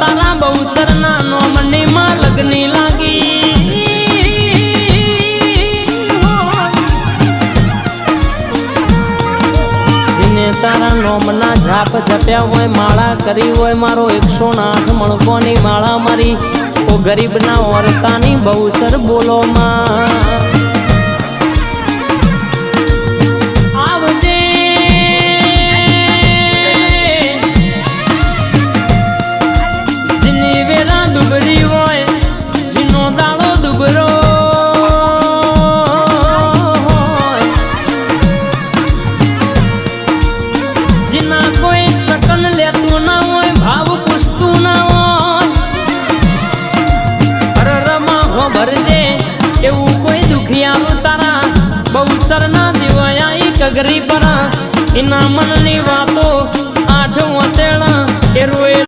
તારા બહુચર ના નોમની માં લગ્ની લાગી જીને તારા નોમના ઝાપ ઝપ્યા હોય માળા કરી હોય મારો 108 મણકોની માળા મારી ઓ ગરીબના ઓરતાની બહુચર બોલો માં